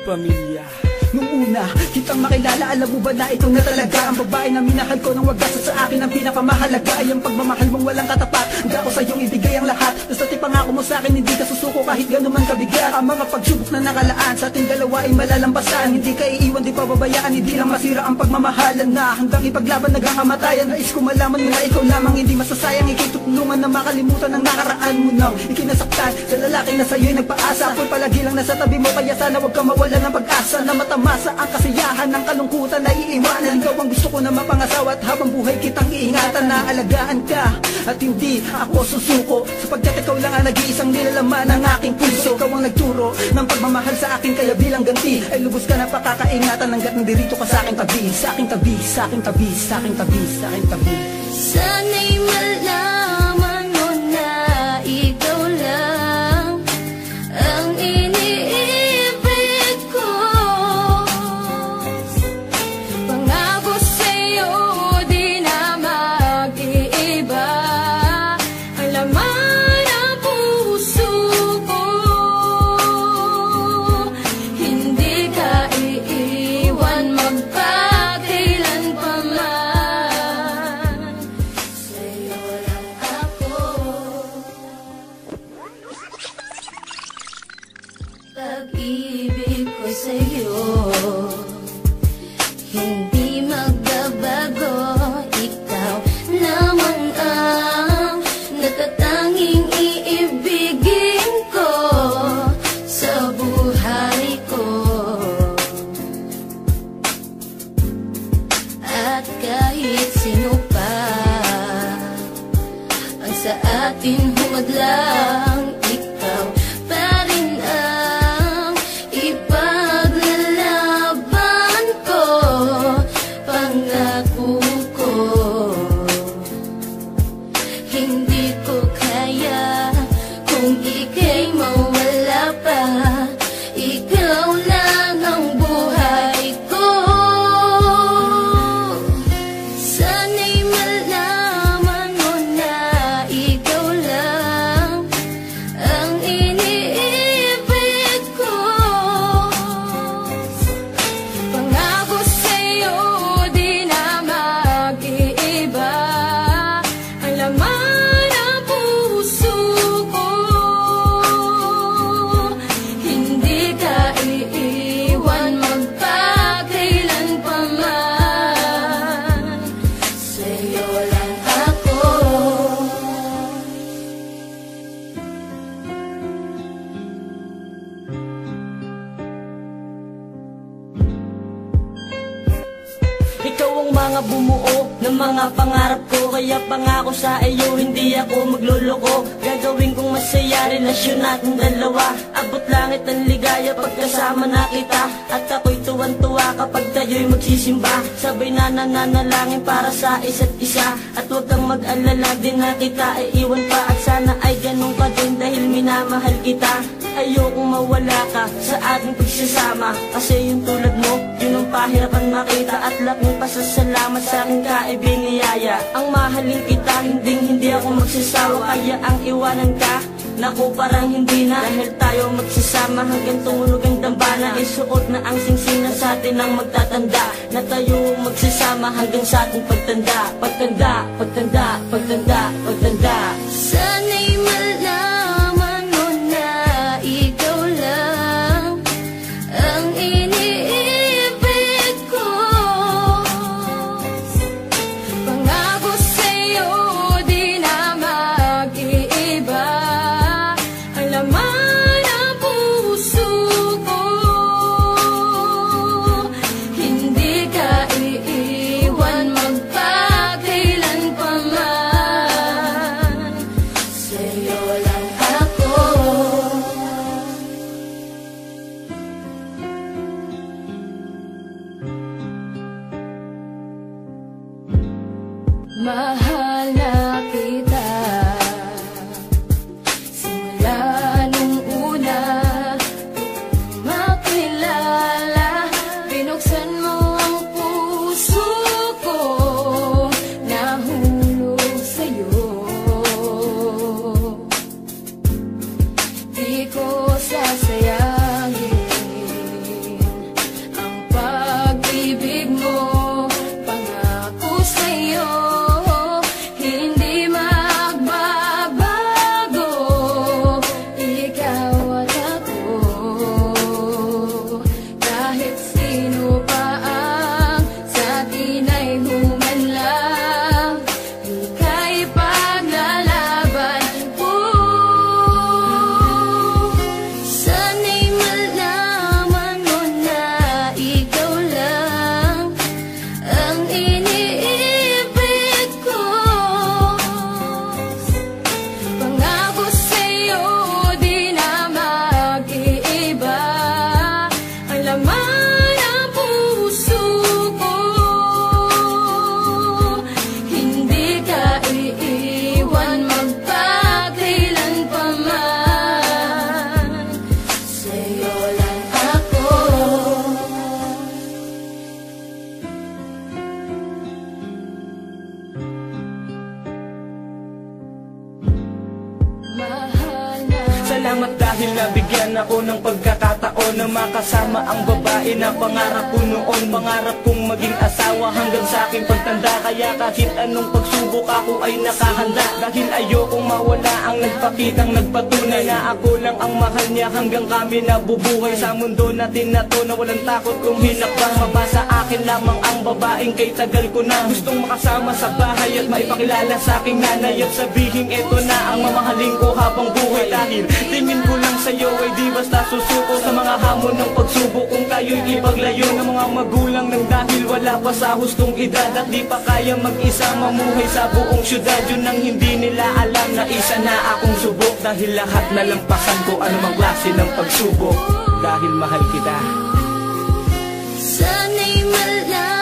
pamilya. Nung una, kitang makilala, alam mo ba na ikaw na talaga ang babae na minahal ko ng wagas. At sa akin ang pinakamahalaga ay ang pagmamahal mong walang katapat. Handa ko sa iyong ibigay ang lahat. Basta pangako mo sa akin, hindi ka susuko kahit gano'n man kabigat. Ang mga pagsubok na nakalaan sa ating dalawa ay malalampasan. Hindi ka iiwan, di pababayaan, hindi lang masira ang pagmamahalan na hanggang ipaglaban nagkakamatayan. Nais ko malaman mo na ikaw lamang hindi masasayang. Ikitutulungan na makalimutan ang nakaraan mo nang ikinasaktan sa lalaki na sa'yo'y nagpaasa. Ako'y palagi lang nasa tabi mo, kaya sana huwag ka mawala ng pag-asa na matamasa ang kasiyahan ng kalungkutan na iiwanan. Ikaw ang gusto ko na mapangasawa at habang buhay kitang iingatan na alagaan ka at hindi ako susuko, sapagkat ikaw lang ang nag-iisang nilalaman ng aking puso. Ikaw ang nagturo ng pagmamahal sa akin, kaya bilang ganti ay lubos ka na pakakaingatan hanggat nandirito ka sa aking tabi, sa aking tabi, sa aking tabi, sa aking tabi, sa aking tabi. Sana'y malaman mo na ikaw lang ang iniibig ko. Pangako sa'yo di na mag-iiba ang laman ng puso ko. Hindi ka iiwan magpakailan pa man. Sa'yo lang ako. Pag-ibig ko sa'yo hindi magbabago. Ikaw lamang ang natatanging iibigin ko sa buhay ko. At kahit sino pa ang sa atin humadlang, ikaw pa rin ang ipaglalaban ko. Pangako ko, hindi ko kaya kung ika'y mawala pa. Ikaw lang ang buhay ko. Sana'y malaman mo na ikaw lang ang iniibig ko. Pangako sa'yo di na mag-iiba ang laman ng puso ko. Hindi ka iiwan magpakailan pa man. Sa'yo lang ako. Ikaw ang mga bumuo ng mga pangarap ko, kaya pangako sa iyo hindi ako magluloko. Gagawin kong masaya relasyon natin dalawa. Abot langit ang ligaya pagkasama na kita, at ako'y tuwan-tuwa kapag tayo'y magsisimba. Sabay na nananalangin para sa isa't isa, at huwag kang mag-alala din na kita ay iwan pa. At sana ay ganun ka din dahil minamahal kita. Ayokong mawala ka sa ating pagsasama, kasi yung tulad mo, yun ang pahirapan makita. At laking pasasalamat sa aking kaibiniyaya. Ang mahalin kita, hindi ako magsasawa. Kaya ang iwanan ka, naku parang hindi na. Dahil tayo magsasama hanggang tumunog ang dambana. Isuot na ang singsina sa atin ang magtatanda, na tayo magsasama hanggang sa ating pagtanda. Pagtanda, pagtanda, pagtanda, pagtanda. Sana'y malaman mo na ikaw lang ang iniibig ko. Pangako sa'yo di na mag-iiba ang laman ng puso ko. Hindi ka iiwan magpakailan pa man. Sa'yo lang ako. Mahal na kita simula nung una makilala. Binuksan mo ang puso ko, nahulog sa'yo. Di ko sasayangin Nabigyan ako ng pagkakataon na makasama ang babae na pangarap ko noon. Pangarap kong maging asawa hanggang sa aking pagtanda. Kaya kahit anong pagsubok ako ay nakahanda. Dahil ayokong mawala ang nagpakitang nagpatunay na ako lang ang mahal niya hanggang kami nabubuhay. Sa mundo natin na to na walang takot kung hinakbang. Mabasa akin lamang ang babaeng kay tagal ko na gustong makasama sa bahay at maipakilala sa aking nanay. At sabihin eto na ang mamahalin ko habang buhay. Dahil tingin ko lang sa'yo ay di basta susuko sa mga hamon ng pagsubok. Kung tayo'y ipaglayo ng mga magulang nang dahil wala pa sa hustong edad at di pa kaya mag-isa mamuhay sa buong syudad. Yun ang hindi nila alam na isa na akong subok. Dahil lahat nalampasan ko anumang klase ng pagsubok. Dahil mahal kita. Sana'y malaman